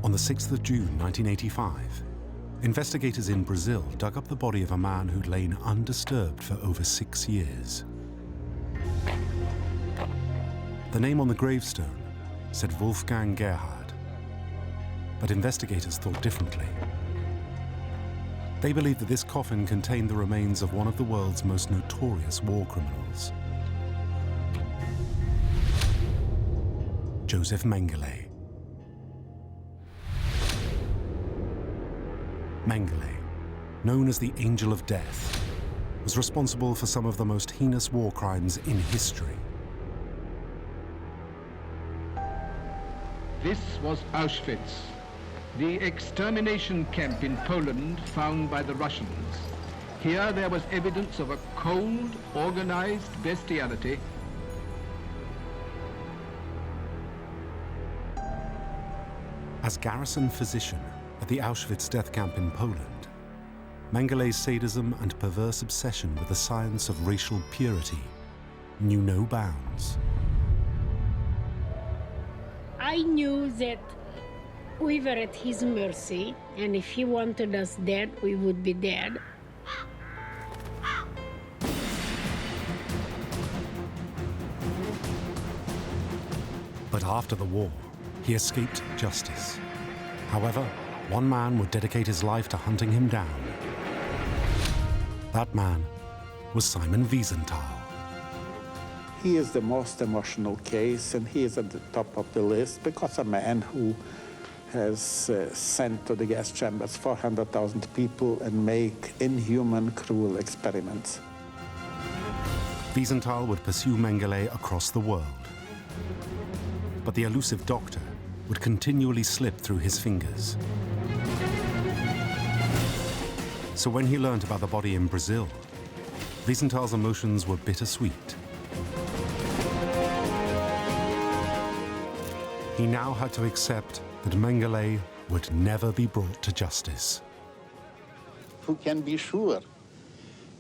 On the 6th of June 1985, investigators in Brazil dug up the body of a man who'd lain undisturbed for over 6 years. The name on the gravestone said Wolfgang Gerhard, but investigators thought differently. They believed that this coffin contained the remains of one of the world's most notorious war criminals, Josef Mengele. Mengele, known as the Angel of Death, was responsible for some of the most heinous war crimes in history. This was Auschwitz, the extermination camp in Poland found by the Russians. Here there was evidence of a cold, organized bestiality. As garrison physician at the Auschwitz death camp in Poland, Mengele's sadism and perverse obsession with the science of racial purity knew no bounds. I knew that we were at his mercy, and if he wanted us dead, we would be dead. But after the war, he escaped justice. However, one man would dedicate his life to hunting him down. That man was Simon Wiesenthal. He is the most emotional case, and he is at the top of the list because a man who has sent to the gas chambers 400,000 people and make inhuman, cruel experiments. Wiesenthal would pursue Mengele across the world. But the elusive doctor would continually slip through his fingers. So when he learned about the body in Brazil, Wiesenthal's emotions were bittersweet. He now had to accept that Mengele would never be brought to justice. Who can be sure?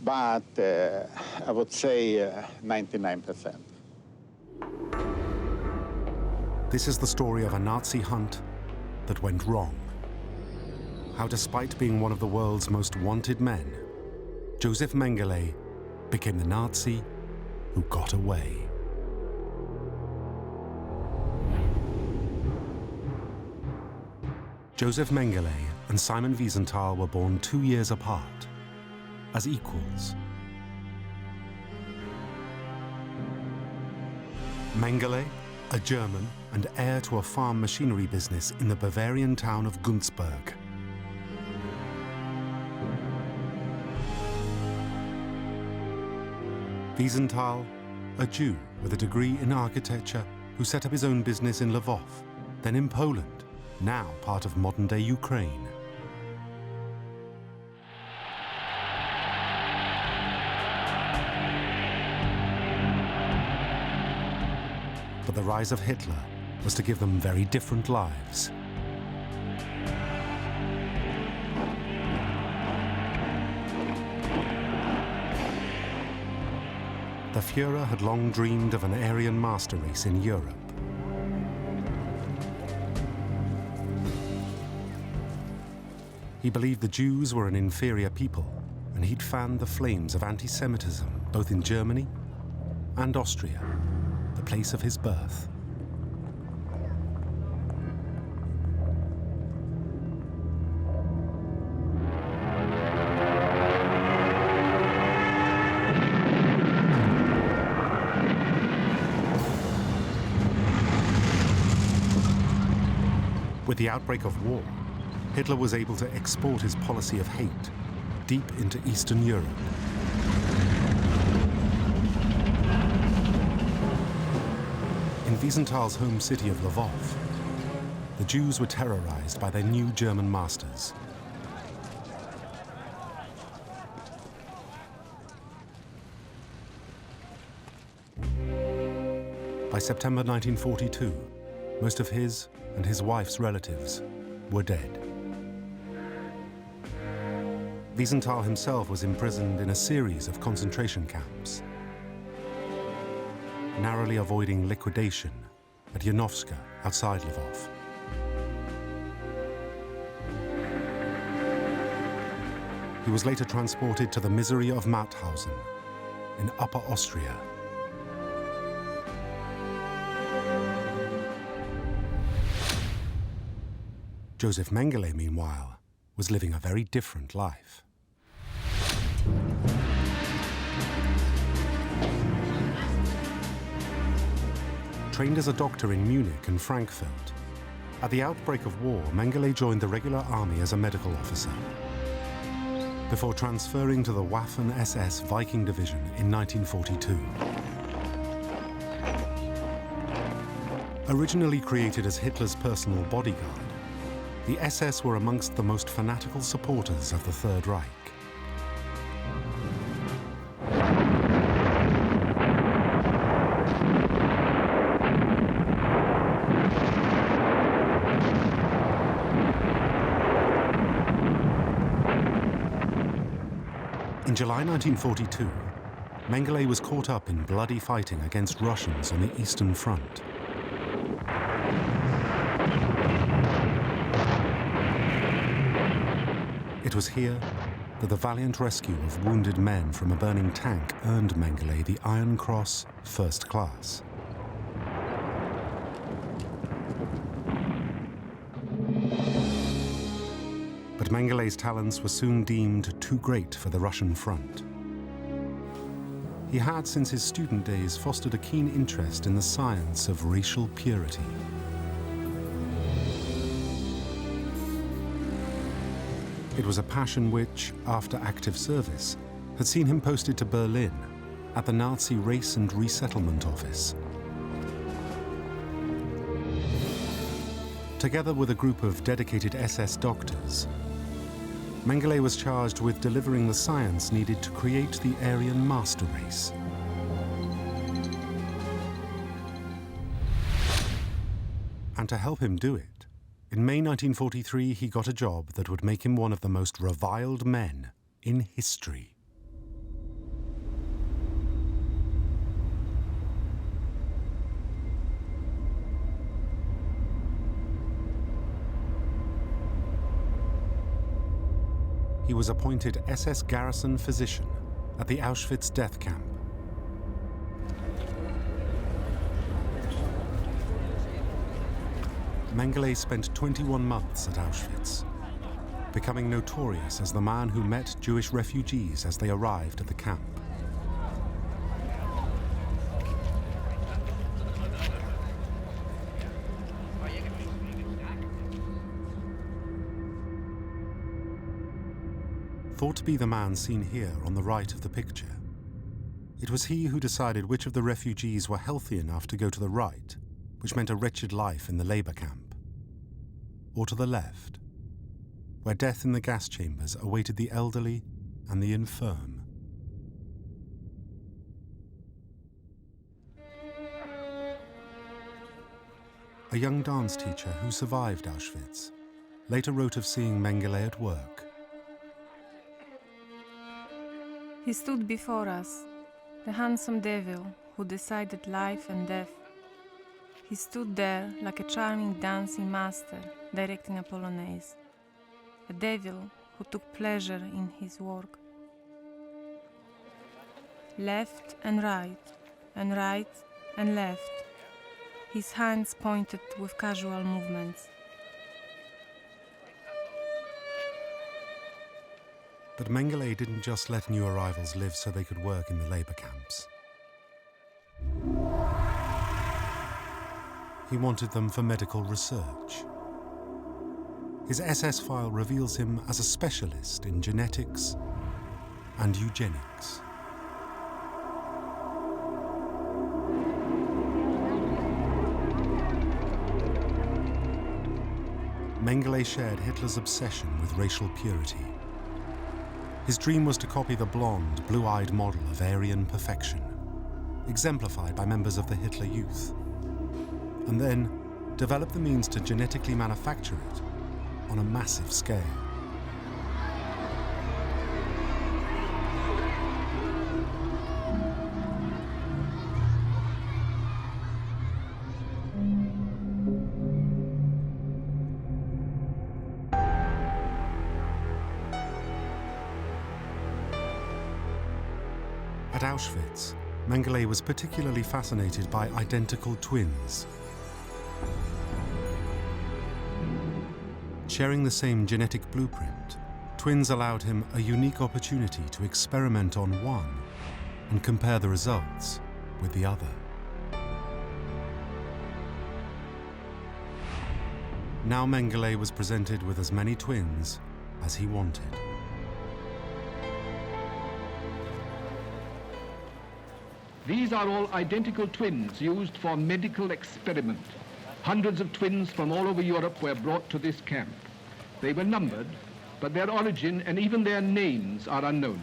But I would say 99%. This is the story of a Nazi hunt that went wrong. How, despite being one of the world's most wanted men, Josef Mengele became the Nazi who got away. Josef Mengele and Simon Wiesenthal were born 2 years apart, as equals. Mengele, a German and heir to a farm machinery business in the Bavarian town of Günzburg. Wiesenthal, a Jew with a degree in architecture who set up his own business in Lvov, then in Poland, now part of modern-day Ukraine. But the rise of Hitler was to give them very different lives. The Führer had long dreamed of an Aryan master race in Europe. He believed the Jews were an inferior people, and he'd fanned the flames of anti-Semitism both in Germany and Austria, the place of his birth. With the outbreak of war, Hitler was able to export his policy of hate deep into Eastern Europe. In Wiesenthal's home city of Lvov, the Jews were terrorized by their new German masters. By September 1942, most of his and his wife's relatives were dead. Wiesenthal himself was imprisoned in a series of concentration camps, narrowly avoiding liquidation at Janowska outside Lvov. He was later transported to the misery of Mauthausen in Upper Austria. Josef Mengele, meanwhile, was living a very different life. Trained as a doctor in Munich and Frankfurt, at the outbreak of war, Mengele joined the regular army as a medical officer, before transferring to the Waffen-SS Viking Division in 1942. Originally created as Hitler's personal bodyguard, the SS were amongst the most fanatical supporters of the Third Reich. In July 1942, Mengele was caught up in bloody fighting against Russians on the Eastern Front. It was here that the valiant rescue of wounded men from a burning tank earned Mengele the Iron Cross First Class. But Mengele's talents were soon deemed too great for the Russian front. He had, since his student days, fostered a keen interest in the science of racial purity. It was a passion which, after active service, had seen him posted to Berlin at the Nazi Race and Resettlement Office. Together with a group of dedicated SS doctors, Mengele was charged with delivering the science needed to create the Aryan master race. And to help him do it, in May 1943, he got a job that would make him one of the most reviled men in history. He was appointed SS garrison physician at the Auschwitz death camp. Mengele spent 21 months at Auschwitz, becoming notorious as the man who met Jewish refugees as they arrived at the camp. Thought to be the man seen here on the right of the picture, it was he who decided which of the refugees were healthy enough to go to the right, which meant a wretched life in the labor camp, or to the left, where death in the gas chambers awaited the elderly and the infirm. A young dance teacher who survived Auschwitz later wrote of seeing Mengele at work. He stood before us, the handsome devil who decided life and death. He stood there like a charming dancing master directing a polonaise, a devil who took pleasure in his work. Left and right and left, his hands pointed with casual movements. But Mengele didn't just let new arrivals live so they could work in the labor camps. He wanted them for medical research. His SS file reveals him as a specialist in genetics and eugenics. Mengele shared Hitler's obsession with racial purity. His dream was to copy the blonde, blue-eyed model of Aryan perfection, exemplified by members of the Hitler Youth, and then develop the means to genetically manufacture it on a massive scale. Auschwitz, Mengele was particularly fascinated by identical twins. Sharing the same genetic blueprint, twins allowed him a unique opportunity to experiment on one and compare the results with the other. Now Mengele was presented with as many twins as he wanted. These are all identical twins used for medical experiment. Hundreds of twins from all over Europe were brought to this camp. They were numbered, but their origin and even their names are unknown.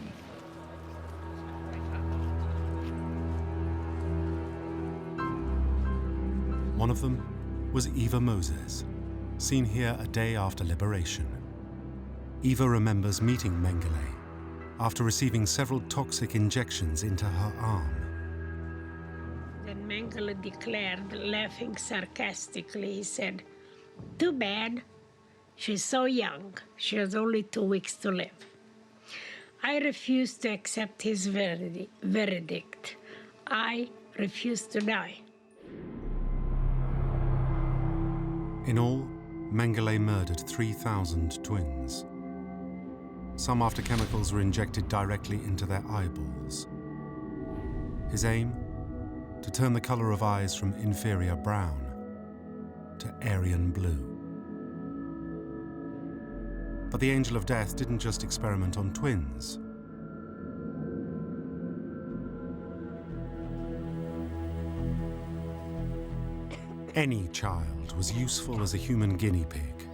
One of them was Eva Moses, seen here a day after liberation. Eva remembers meeting Mengele after receiving several toxic injections into her arm. Then Mengele declared, laughing sarcastically, he said, "Too bad. She's so young. She has only 2 weeks to live." I refuse to accept his verdict. I refuse to die. In all, Mengele murdered 3,000 twins. Some after chemicals were injected directly into their eyeballs. His aim? To turn the color of eyes from inferior brown to Aryan blue. But the Angel of Death didn't just experiment on twins. Any child was useful as a human guinea pig,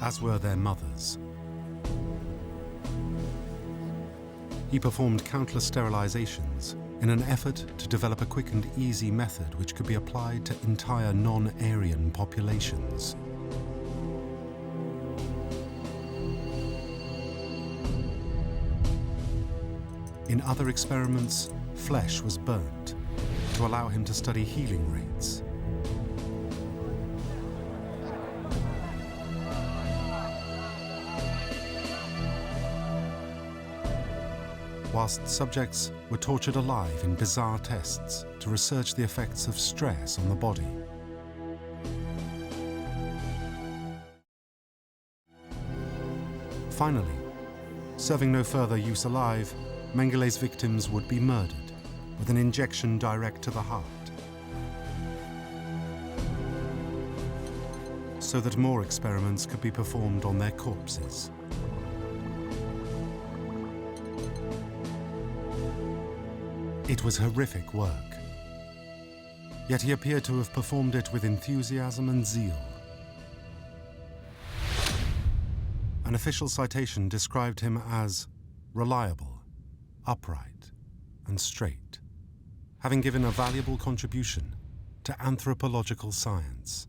as were their mothers. He performed countless sterilizations in an effort to develop a quick and easy method which could be applied to entire non-Aryan populations. In other experiments, flesh was burnt to allow him to study healing rates. Whilst subjects were tortured alive in bizarre tests to research the effects of stress on the body. Finally, serving no further use alive, Mengele's victims would be murdered with an injection direct to the heart, so that more experiments could be performed on their corpses. It was horrific work, yet he appeared to have performed it with enthusiasm and zeal. An official citation described him as reliable, upright, and straight, having given a valuable contribution to anthropological science.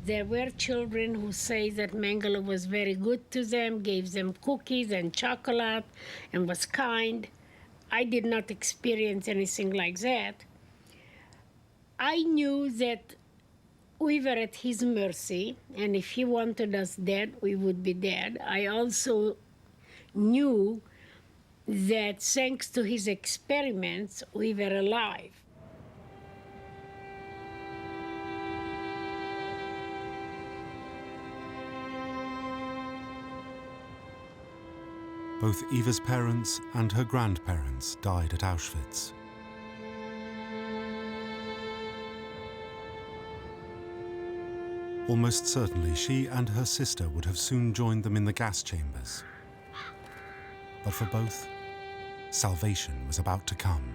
There were children who say that Mengele was very good to them, gave them cookies and chocolate, and was kind. I did not experience anything like that. I knew that we were at his mercy, and if he wanted us dead, we would be dead. I also knew that thanks to his experiments, we were alive. Both Eva's parents and her grandparents died at Auschwitz. Almost certainly, she and her sister would have soon joined them in the gas chambers. But for both, salvation was about to come.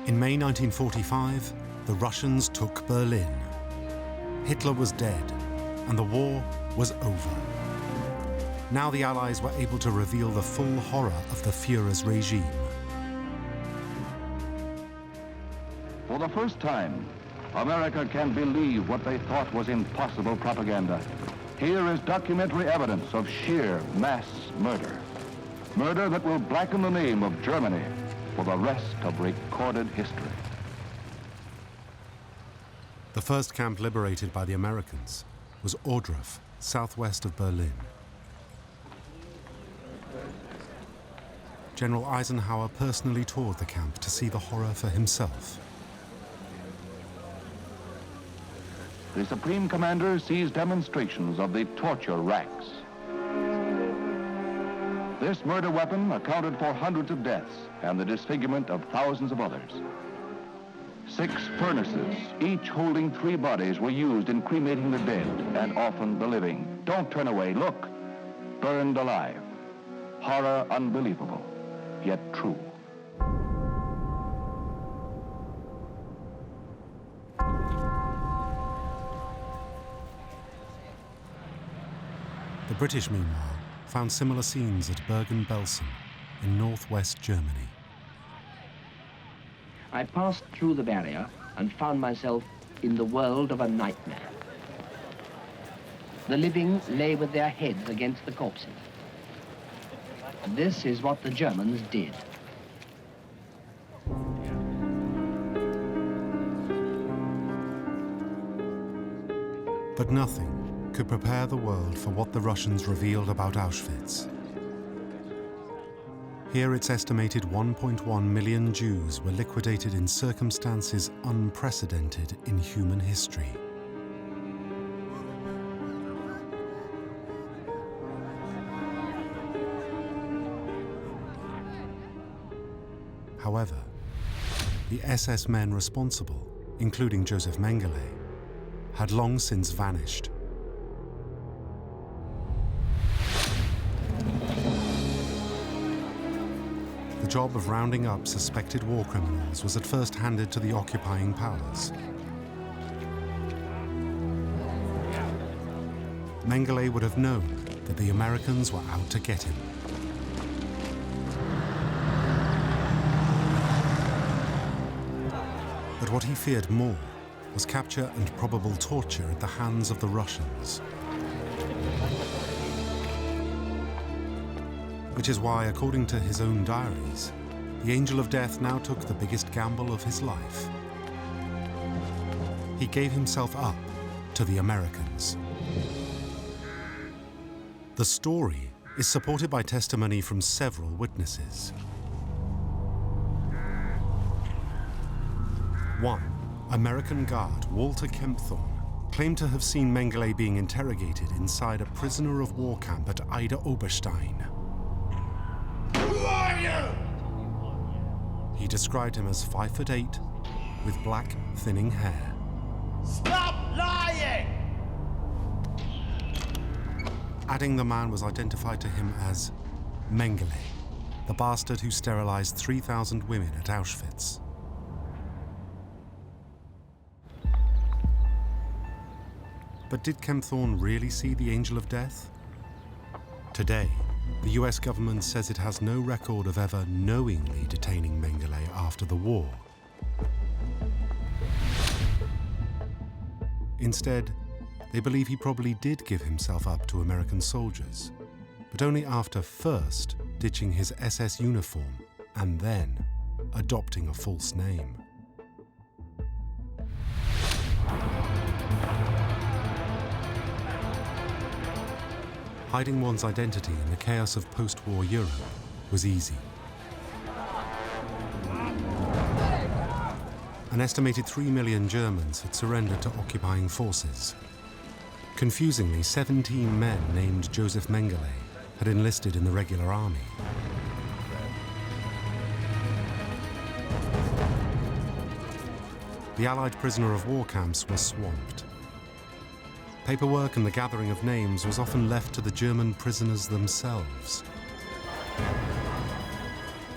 In May 1945, the Russians took Berlin. Hitler was dead, and the war was over. Now the Allies were able to reveal the full horror of the Führer's regime. For the first time, America can believe what they thought was impossible propaganda. Here is documentary evidence of sheer mass murder. Murder that will blacken the name of Germany for the rest of recorded history. The first camp liberated by the Americans was Ohrdruf, southwest of Berlin. General Eisenhower personally toured the camp to see the horror for himself. The Supreme Commander sees demonstrations of the torture racks. This murder weapon accounted for hundreds of deaths and the disfigurement of thousands of others. 6 furnaces, each holding 3 bodies, were used in cremating the dead and often the living. Don't turn away, look. Burned alive. Horror unbelievable, yet true. The British, meanwhile, found similar scenes at Bergen-Belsen in northwest Germany. I passed through the barrier and found myself in the world of a nightmare. The living lay with their heads against the corpses. This is what the Germans did. But nothing could prepare the world for what the Russians revealed about Auschwitz. Here it's estimated 1.1 million Jews were liquidated in circumstances unprecedented in human history. However, the SS men responsible, including Josef Mengele, had long since vanished. The job of rounding up suspected war criminals was at first handed to the occupying powers. Mengele would have known that the Americans were out to get him. But what he feared more was capture and probable torture at the hands of the Russians. Which is why, according to his own diaries, the Angel of Death now took the biggest gamble of his life. He gave himself up to the Americans. The story is supported by testimony from several witnesses. One, American guard Walter Kempthorne claimed to have seen Mengele being interrogated inside a prisoner of war camp at Ida Oberstein. Who are you? He described him as 5'8", with black, thinning hair. Stop lying! Adding the man was identified to him as Mengele, the bastard who sterilized 3,000 women at Auschwitz. But did Kempthorne really see the Angel of Death? Today, the US government says it has no record of ever knowingly detaining Mengele after the war. Instead, they believe he probably did give himself up to American soldiers, but only after first ditching his SS uniform and then adopting a false name. Hiding one's identity in the chaos of post-war Europe was easy. An estimated 3 million Germans had surrendered to occupying forces. Confusingly, 17 men named Josef Mengele had enlisted in the regular army. The Allied prisoner of war camps were swamped. Paperwork and the gathering of names was often left to the German prisoners themselves.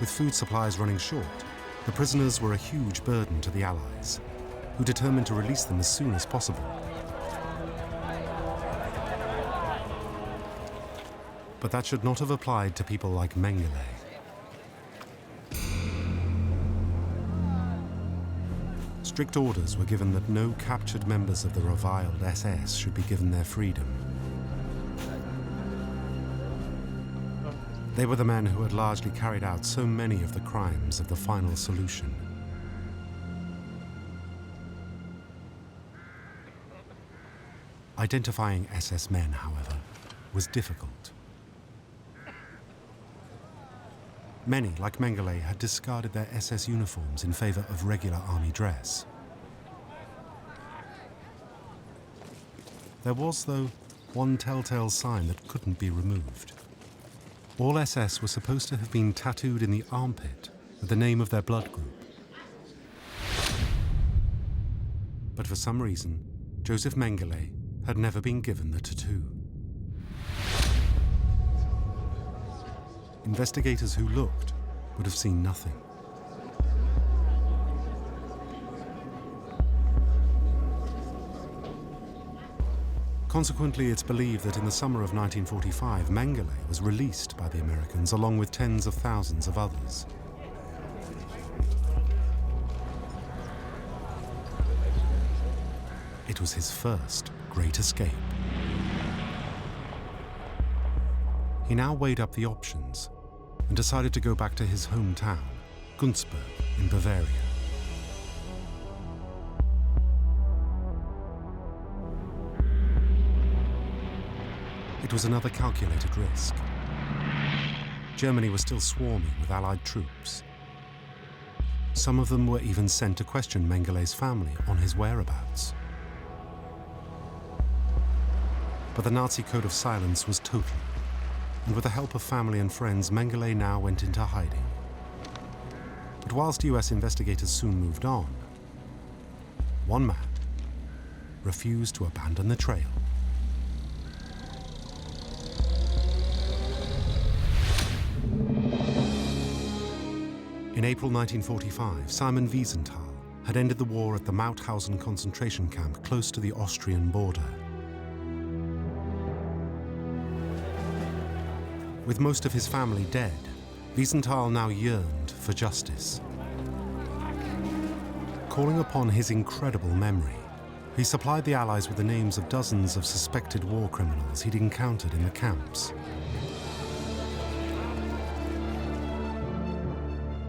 With food supplies running short, the prisoners were a huge burden to the Allies, who determined to release them as soon as possible. But that should not have applied to people like Mengele. strict orders were given that no captured members of the reviled SS should be given their freedom. They were the men who had largely carried out so many of the crimes of the final solution. Identifying SS men, however, was difficult. Many, like Mengele, had discarded their SS uniforms in favor of regular army dress. There was, though, one telltale sign that couldn't be removed. All SS were supposed to have been tattooed in the armpit with the name of their blood group. But for some reason, Josef Mengele had never been given the tattoo. Investigators who looked would have seen nothing. Consequently, it's believed that in the summer of 1945, Mengele was released by the Americans along with tens of thousands of others. It was his first great escape. He now weighed up the options and decided to go back to his hometown, Günzburg in Bavaria. It was another calculated risk. Germany was still swarming with Allied troops. Some of them were even sent to question Mengele's family on his whereabouts. But the Nazi code of silence was total, and with the help of family and friends, Mengele now went into hiding. But whilst US investigators soon moved on, one man refused to abandon the trail. In April 1945, Simon Wiesenthal had ended the war at the Mauthausen concentration camp close to the Austrian border. With most of his family dead, Wiesenthal now yearned for justice. Calling upon his incredible memory, he supplied the Allies with the names of dozens of suspected war criminals he'd encountered in the camps.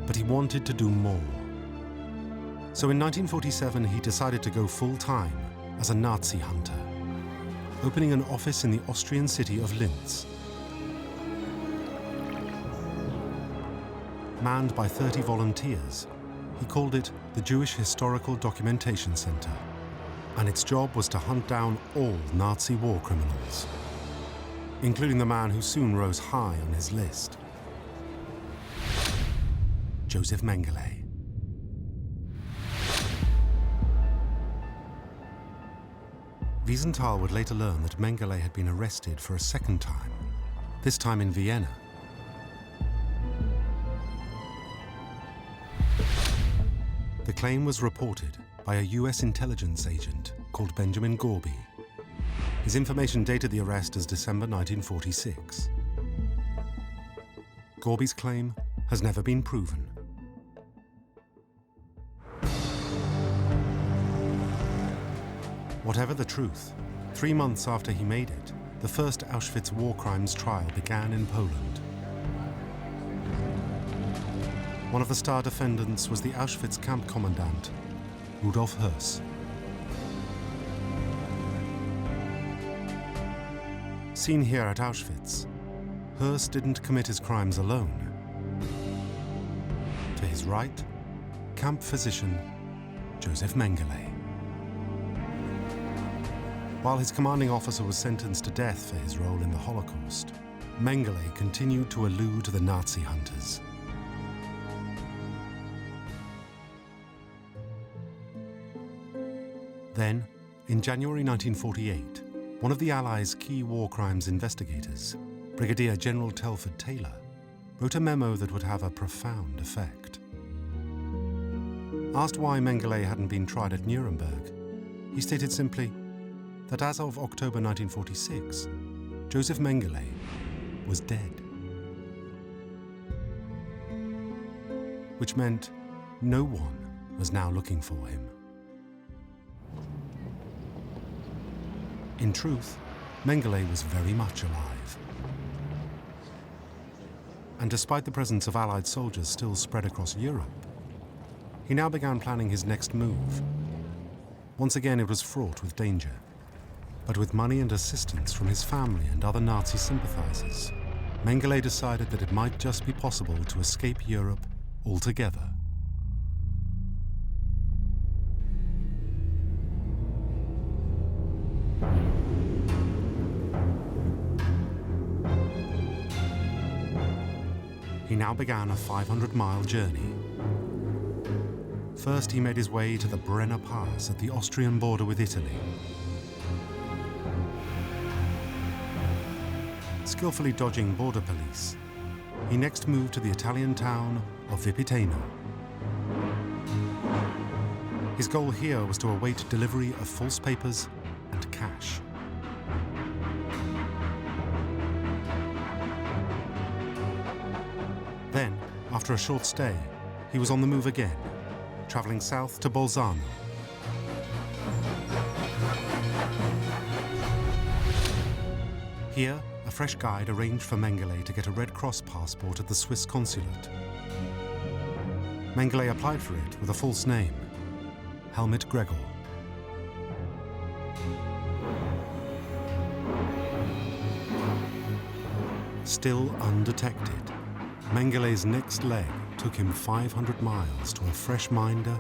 But he wanted to do more. So in 1947, he decided to go full-time as a Nazi hunter, opening an office in the Austrian city of Linz. Manned by 30 volunteers, he called it the Jewish Historical Documentation Center, and its job was to hunt down all Nazi war criminals, including the man who soon rose high on his list, Josef Mengele. Wiesenthal would later learn that Mengele had been arrested for a second time, this time in Vienna. The claim was reported by a US intelligence agent called Benjamin Gorby. His information dated the arrest as December 1946. Gorby's claim has never been proven. Whatever the truth, 3 months after he made it, the first Auschwitz war crimes trial began in Poland. One of the star defendants was the Auschwitz camp commandant, Rudolf Höss. Seen here at Auschwitz, Höss didn't commit his crimes alone. To his right, camp physician Josef Mengele. While his commanding officer was sentenced to death for his role in the Holocaust, Mengele continued to elude the Nazi hunters. Then, in January 1948, one of the Allies' key war crimes investigators, Brigadier General Telford Taylor, wrote a memo that would have a profound effect. Asked why Mengele hadn't been tried at Nuremberg, he stated simply that as of October 1946, Josef Mengele was dead. Which meant no one was now looking for him. In truth, Mengele was very much alive. And despite the presence of Allied soldiers still spread across Europe, he now began planning his next move. Once again, it was fraught with danger, but with money and assistance from his family and other Nazi sympathizers, Mengele decided that it might just be possible to escape Europe altogether. He now began a 500-mile journey. First, he made his way to the Brenner Pass at the Austrian border with Italy. Skillfully dodging border police, he next moved to the Italian town of Vipiteno. His goal here was to await delivery of false papers and cash. Then, after a short stay, he was on the move again, traveling south to Bolzano. Here, a fresh guide arranged for Mengele to get a Red Cross passport at the Swiss consulate. Mengele applied for it with a false name, Helmut Gregor. Still undetected, Mengele's next leg took him 500 miles to a fresh minder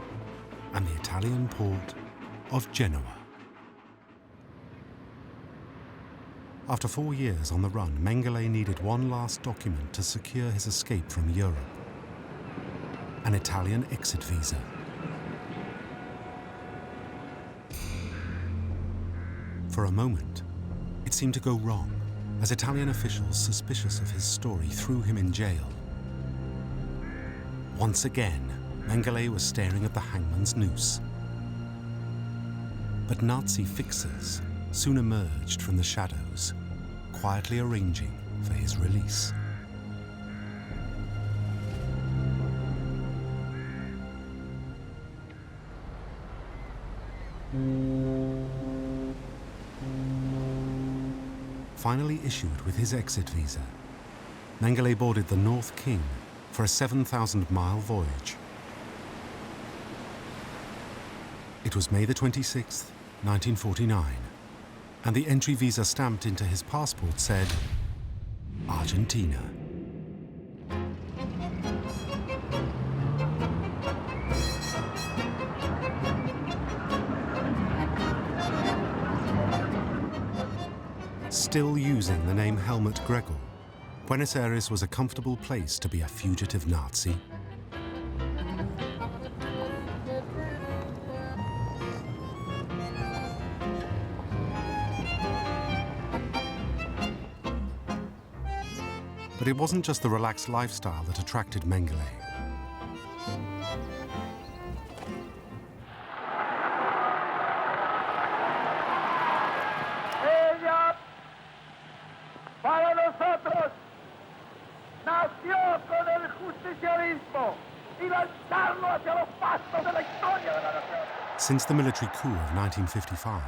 and the Italian port of Genoa. After 4 years on the run, Mengele needed one last document to secure his escape from Europe: an Italian exit visa. For a moment, it seemed to go wrong, as Italian officials suspicious of his story threw him in jail. Once again, Mengele was staring at the hangman's noose. But Nazi fixers soon emerged from the shadows, quietly arranging for his release. Finally issued with his exit visa, Mengele boarded the North King for a 7,000-mile voyage. It was May the 26th, 1949, and the entry visa stamped into his passport said, Argentina. Still using the name Helmut Gregor, Buenos Aires was a comfortable place to be a fugitive Nazi. But it wasn't just the relaxed lifestyle that attracted Mengele. Ella, para nosotros, nació con el justicialismo y lanzarlo hacia los pastos de la historia de la nación. Since the military coup of 1955,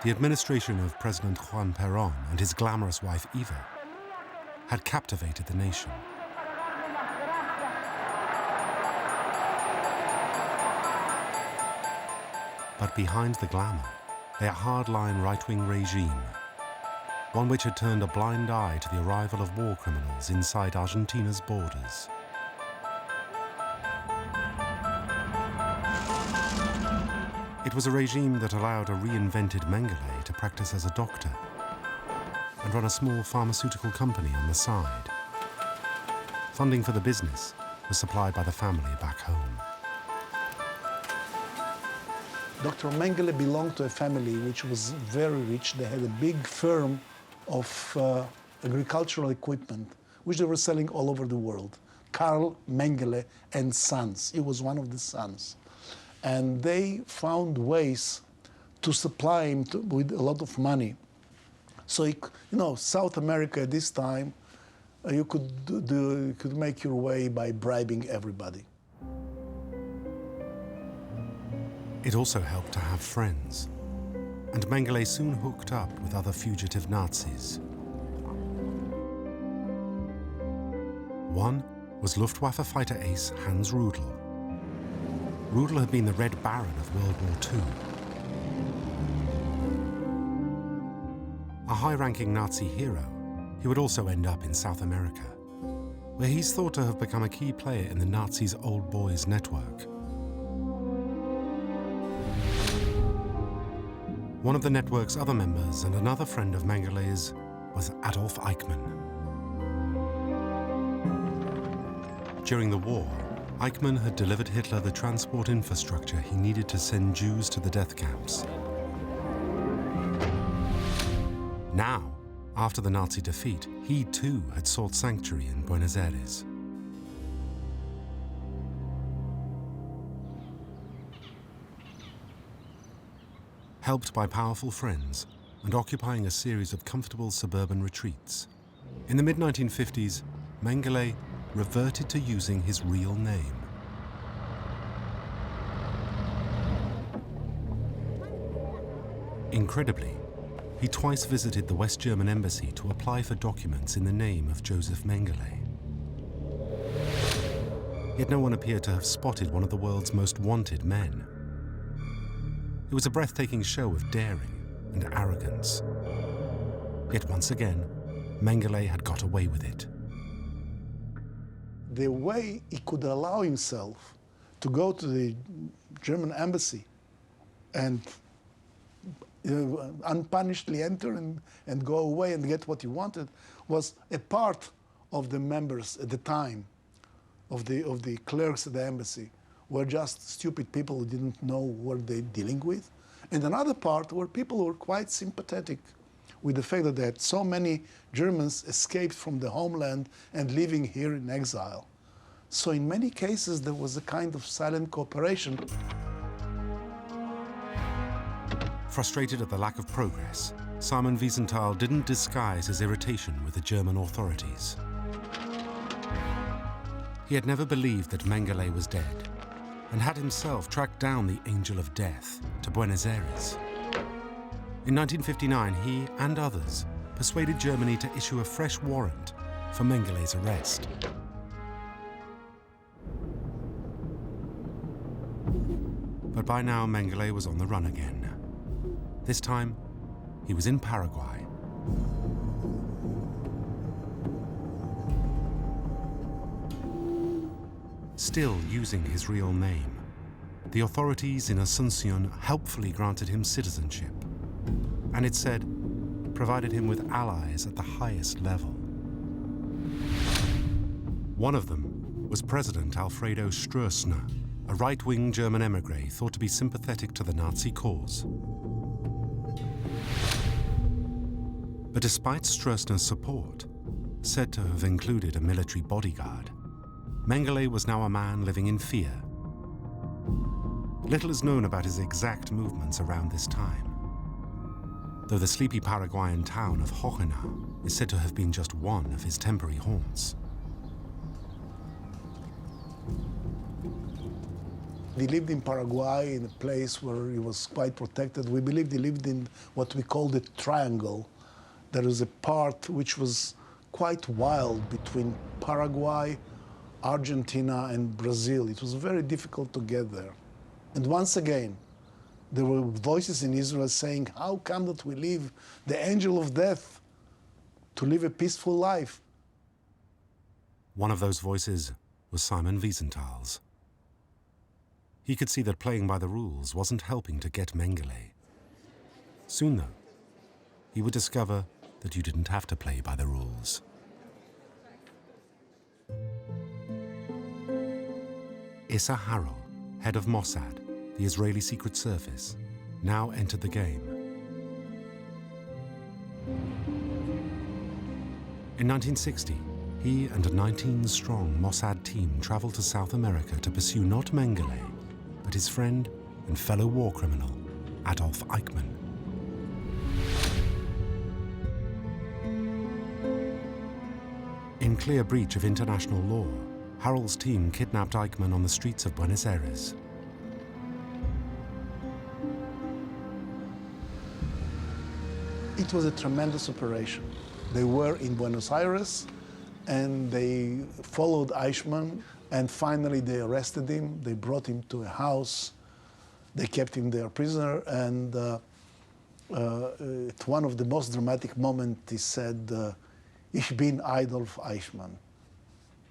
the administration of President Juan Perón and his glamorous wife Eva had captivated the nation. But behind the glamour lay a hardline right-wing regime, one which had turned a blind eye to the arrival of war criminals inside Argentina's borders. It was a regime that allowed a reinvented Mengele to practice as a doctor and run a small pharmaceutical company on the side. Funding for the business was supplied by the family back home. Dr. Mengele belonged to a family which was very rich. They had a big firm of agricultural equipment, which they were selling all over the world. Carl Mengele and Sons. He was one of the sons. And they found ways to supply him with a lot of money. So, South America at this time, you could make your way by bribing everybody. It also helped to have friends. and Mengele soon hooked up with other fugitive Nazis. One was Luftwaffe fighter ace Hans Rudel. Rudel had been the Red Baron of World War II. A high-ranking Nazi hero, he would also end up in South America, where he's thought to have become a key player in the Nazis' Old Boys network. One of the network's other members and another friend of Mengele's was Adolf Eichmann. During the war, Eichmann had delivered Hitler the transport infrastructure he needed to send Jews to the death camps. Now, after the Nazi defeat, he too had sought sanctuary in Buenos Aires. Helped by powerful friends and occupying a series of comfortable suburban retreats, in the mid-1950s, Mengele reverted to using his real name. Incredibly, he twice visited the West German embassy to apply for documents in the name of Josef Mengele. Yet no one appeared to have spotted one of the world's most wanted men. It was a breathtaking show of daring and arrogance. Yet once again, Mengele had got away with it. The way he could allow himself to go to the German embassy and unpunishedly enter and go away and get what he wanted was a part of the members at the time of the clerks at the embassy were just stupid people who didn't know what they're dealing with. And another part were people who were quite sympathetic with the fact that they had so many Germans escaped from the homeland and living here in exile. So in many cases, there was a kind of silent cooperation. Frustrated at the lack of progress, Simon Wiesenthal didn't disguise his irritation with the German authorities. He had never believed that Mengele was dead, and had himself tracked down the Angel of Death to Buenos Aires. In 1959, he and others persuaded Germany to issue a fresh warrant for Mengele's arrest. But by now, Mengele was on the run again. This time, he was in Paraguay. Still using his real name, the authorities in Asunción helpfully granted him citizenship, and it said, provided him with allies at the highest level. One of them was President Alfredo Stroessner, a right-wing German emigre thought to be sympathetic to the Nazi cause. But despite Stroessner's support, said to have included a military bodyguard, Mengele was now a man living in fear. Little is known about his exact movements around this time, though the sleepy Paraguayan town of Hohenau is said to have been just one of his temporary haunts. He lived in Paraguay in a place where he was quite protected. We believed he lived in what we call the triangle. There was a part which was quite wild between Paraguay, Argentina, and Brazil. It was very difficult to get there. And once again, there were voices in Israel saying, how come that we leave the angel of death to live a peaceful life? One of those voices was Simon Wiesenthal's. He could see that playing by the rules wasn't helping to get Mengele. Soon, though, he would discover that you didn't have to play by the rules. Issa Harel, head of Mossad, the Israeli Secret Service, now entered the game. In 1960, he and a 19-strong Mossad team traveled to South America to pursue not Mengele, but his friend and fellow war criminal, Adolf Eichmann. In clear breach of international law, Harel's team kidnapped Eichmann on the streets of Buenos Aires. It was a tremendous operation. They were in Buenos Aires, and they followed Eichmann, and finally they arrested him. They brought him to a house. They kept him there prisoner, and at one of the most dramatic moments, he said, "Ich bin Adolf Eichmann."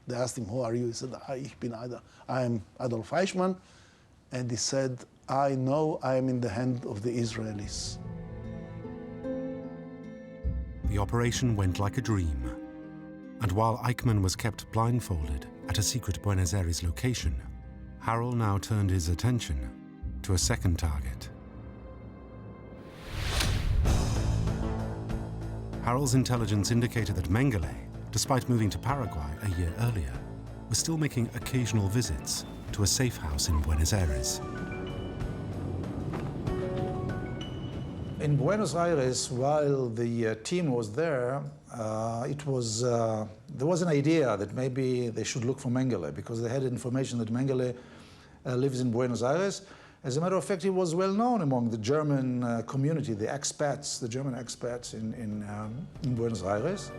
They asked him, "Who are you?" He said, "Ich bin Adolf. I am Adolf Eichmann." And he said, "I know I am in the hand of the Israelis." The operation went like a dream. And while Eichmann was kept blindfolded at a secret Buenos Aires location, Harel now turned his attention to a second target. Harel's intelligence indicated that Mengele, despite moving to Paraguay a year earlier, was still making occasional visits to a safe house in Buenos Aires. In Buenos Aires, while the team was there, there was an idea that maybe they should look for Mengele, because they had information that Mengele lives in Buenos Aires. As a matter of fact, he was well known among the German community, the expats, the German expats in Buenos Aires.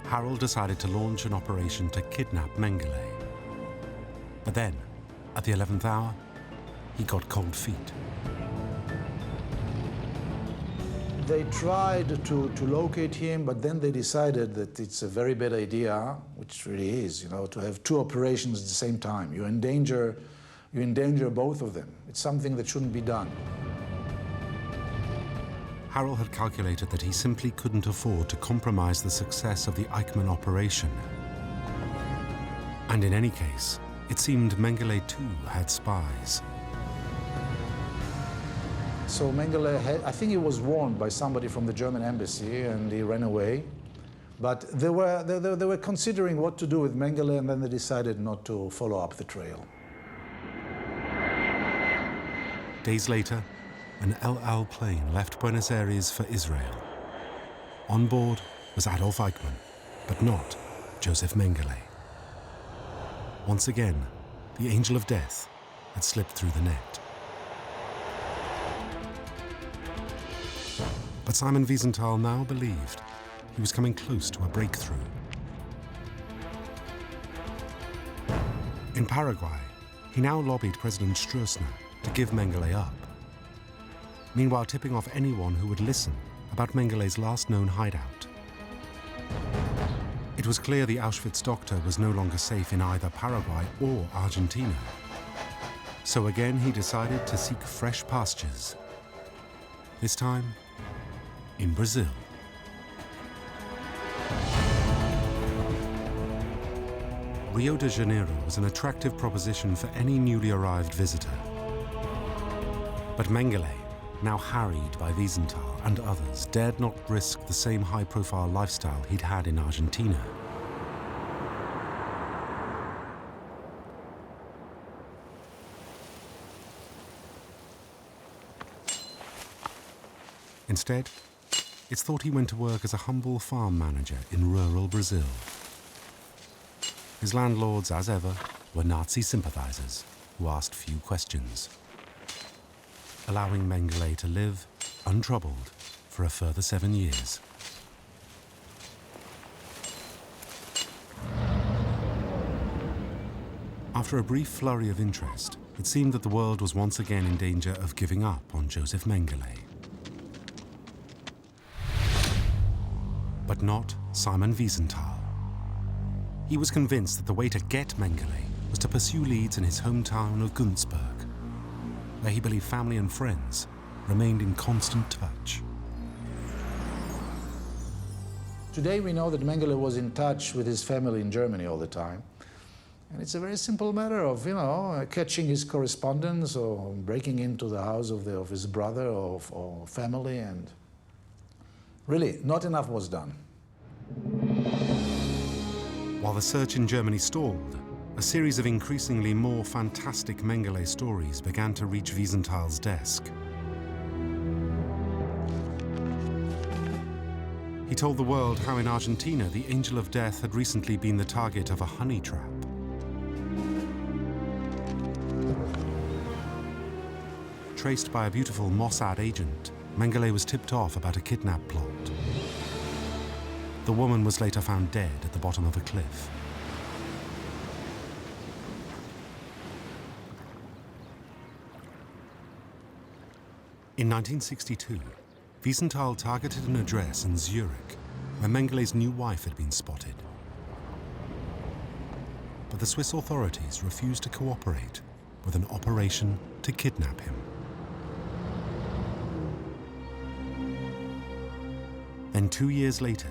Harel decided to launch an operation to kidnap Mengele. But then, at the 11th hour, he got cold feet. They tried to locate him, but then they decided that it's a very bad idea, which really is, to have two operations at the same time. You endanger both of them. It's something that shouldn't be done. Harel had calculated that he simply couldn't afford to compromise the success of the Eichmann operation. And in any case, it seemed Mengele too had spies. So Mengele I think he was warned by somebody from the German embassy, and he ran away. But they were considering what to do with Mengele, and then they decided not to follow up the trail. Days later, an El Al plane left Buenos Aires for Israel. On board was Adolf Eichmann, but not Josef Mengele. Once again, the angel of death had slipped through the net. But Simon Wiesenthal now believed he was coming close to a breakthrough. In Paraguay, he now lobbied President Stroessner to give Mengele up, meanwhile tipping off anyone who would listen about Mengele's last known hideout. It was clear the Auschwitz doctor was no longer safe in either Paraguay or Argentina. So again he decided to seek fresh pastures, this time in Brazil. Rio de Janeiro was an attractive proposition for any newly arrived visitor. But Mengele, now harried by Wiesenthal and others, dared not risk the same high-profile lifestyle he'd had in Argentina. Instead, it's thought he went to work as a humble farm manager in rural Brazil. His landlords, as ever, were Nazi sympathizers who asked few questions, allowing Mengele to live untroubled for a further 7 years. After a brief flurry of interest, it seemed that the world was once again in danger of giving up on Josef Mengele. But not Simon Wiesenthal. He was convinced that the way to get Mengele was to pursue leads in his hometown of Günzburg, where he believed family and friends remained in constant touch. Today we know that Mengele was in touch with his family in Germany all the time. And it's a very simple matter of, catching his correspondence or breaking into the house of his brother or family, and really, not enough was done. While the search in Germany stalled, a series of increasingly more fantastic Mengele stories began to reach Wiesenthal's desk. He told the world how in Argentina the Angel of Death had recently been the target of a honey trap. Traced by a beautiful Mossad agent, Mengele was tipped off about a kidnap plot. The woman was later found dead at the bottom of a cliff. In 1962, Wiesenthal targeted an address in Zurich where Mengele's new wife had been spotted. But the Swiss authorities refused to cooperate with an operation to kidnap him. Then 2 years later,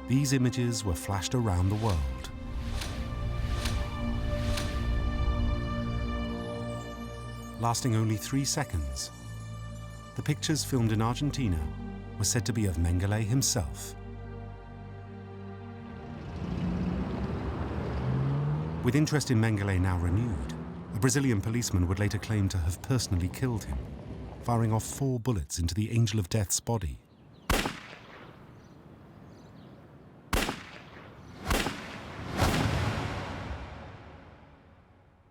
these images were flashed around the world. Lasting only 3 seconds, the pictures filmed in Argentina were said to be of Mengele himself. With interest in Mengele now renewed, a Brazilian policeman would later claim to have personally killed him, firing off 4 bullets into the Angel of Death's body.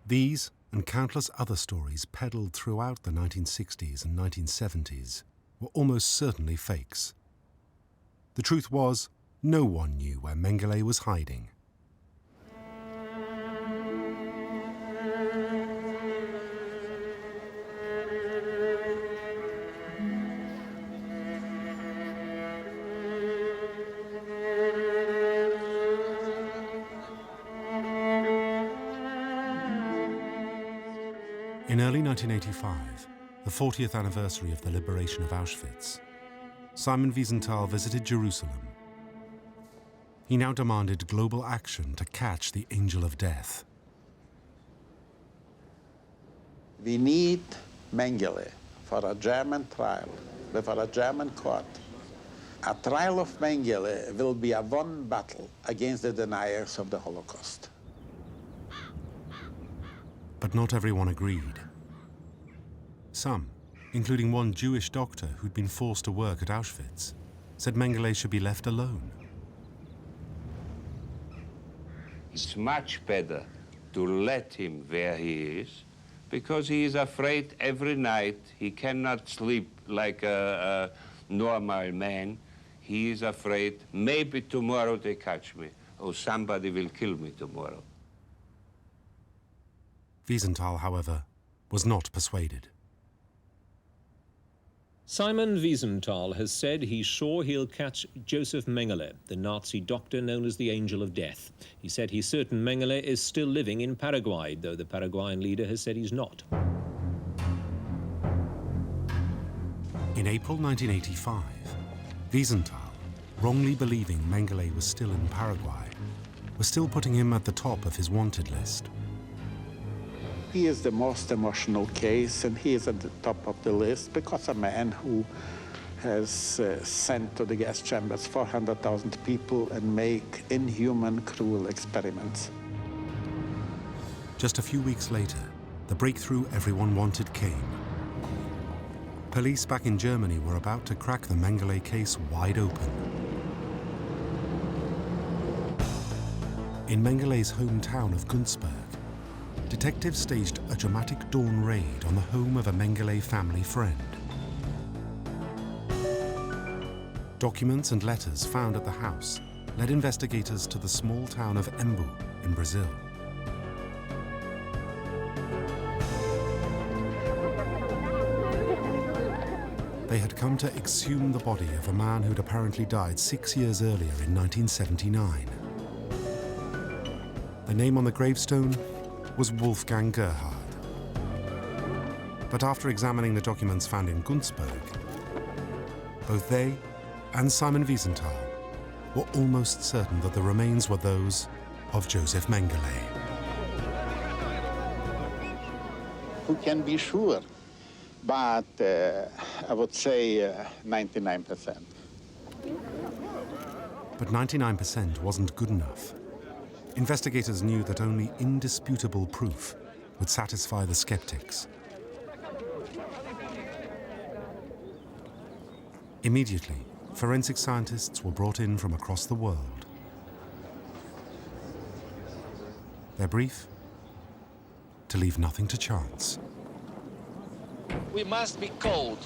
These and countless other stories peddled throughout the 1960s and 1970s were almost certainly fakes. The truth was, no one knew where Mengele was hiding. In early 1985, the 40th anniversary of the liberation of Auschwitz, Simon Wiesenthal visited Jerusalem. He now demanded global action to catch the Angel of Death. We need Mengele for a German trial, before a German court. A trial of Mengele will be a won battle against the deniers of the Holocaust. But not everyone agreed. Some, including one Jewish doctor who'd been forced to work at Auschwitz, said Mengele should be left alone. It's much better to let him where he is, because he is afraid every night. He cannot sleep like a normal man. He is afraid, maybe tomorrow they catch me, or somebody will kill me tomorrow. Wiesenthal, however, was not persuaded. Simon Wiesenthal has said he's sure he'll catch Josef Mengele, the Nazi doctor known as the Angel of Death. He said he's certain Mengele is still living in Paraguay, though the Paraguayan leader has said he's not. In April 1985, Wiesenthal, wrongly believing Mengele was still in Paraguay, was still putting him at the top of his wanted list. He is the most emotional case, and he is at the top of the list because a man who has sent to the gas chambers 400,000 people and make inhuman, cruel experiments. Just a few weeks later, the breakthrough everyone wanted came. Police back in Germany were about to crack the Mengele case wide open. In Mengele's hometown of Günzburg, detectives staged a dramatic dawn raid on the home of a Mengele family friend. Documents and letters found at the house led investigators to the small town of Embu in Brazil. They had come to exhume the body of a man who'd apparently died 6 years earlier in 1979. The name on the gravestone was Wolfgang Gerhard. But after examining the documents found in Günzburg, both they and Simon Wiesenthal were almost certain that the remains were those of Josef Mengele. Who can be sure? But I would say 99%. But 99% wasn't good enough. Investigators knew that only indisputable proof would satisfy the skeptics. Immediately, forensic scientists were brought in from across the world. Their brief? To leave nothing to chance. we must be cold.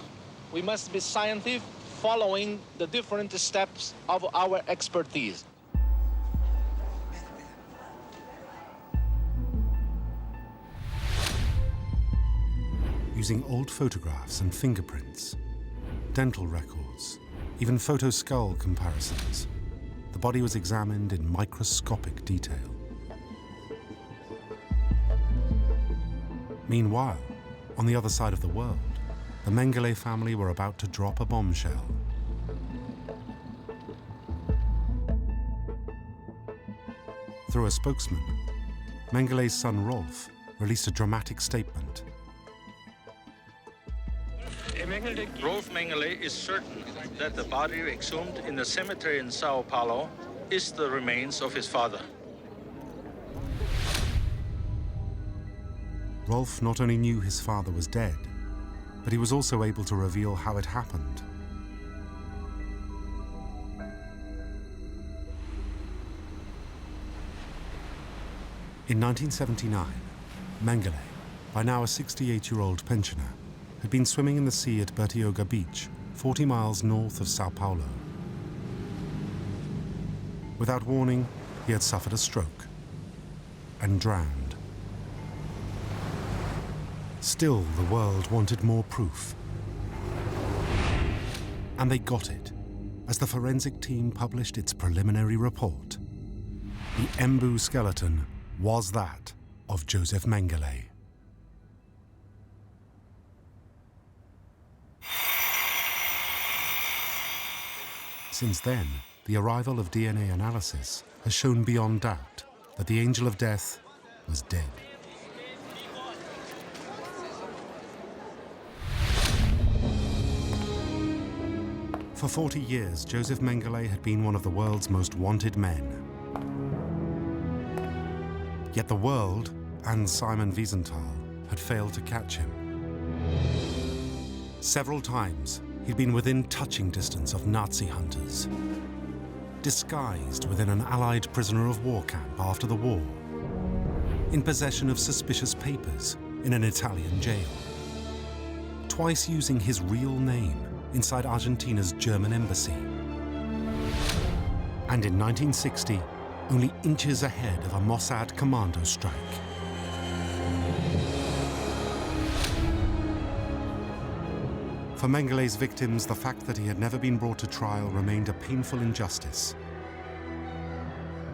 We must be scientific, following the different steps of our expertise. Using old photographs and fingerprints, dental records, even photo-skull comparisons, the body was examined in microscopic detail. Meanwhile, on the other side of the world, the Mengele family were about to drop a bombshell. Through a spokesman, Mengele's son Rolf released a dramatic statement. Rolf Mengele is certain that the body exhumed in the cemetery in Sao Paulo is the remains of his father. Rolf not only knew his father was dead, but he was also able to reveal how it happened. In 1979, Mengele, by now a 68-year-old pensioner, had been swimming in the sea at Bertioga Beach, 40 miles north of Sao Paulo. Without warning, he had suffered a stroke and drowned. Still, the world wanted more proof. And they got it, as the forensic team published its preliminary report. The Embu skeleton was that of Josef Mengele. Since then, the arrival of DNA analysis has shown beyond doubt that the angel of death was dead. For 40 years, Josef Mengele had been one of the world's most wanted men. Yet the world, and Simon Wiesenthal, had failed to catch him. Several times, he'd been within touching distance of Nazi hunters, disguised within an Allied prisoner of war camp after the war, in possession of suspicious papers in an Italian jail, twice using his real name inside Argentina's German embassy, and in 1960, only inches ahead of a Mossad commando strike. For Mengele's victims, the fact that he had never been brought to trial remained a painful injustice.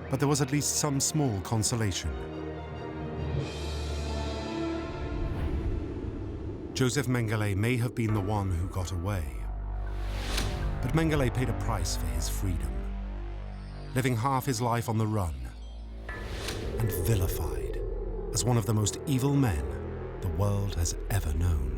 But there was at least some small consolation. Josef Mengele may have been the one who got away. But Mengele paid a price for his freedom, living half his life on the run, and vilified as one of the most evil men the world has ever known.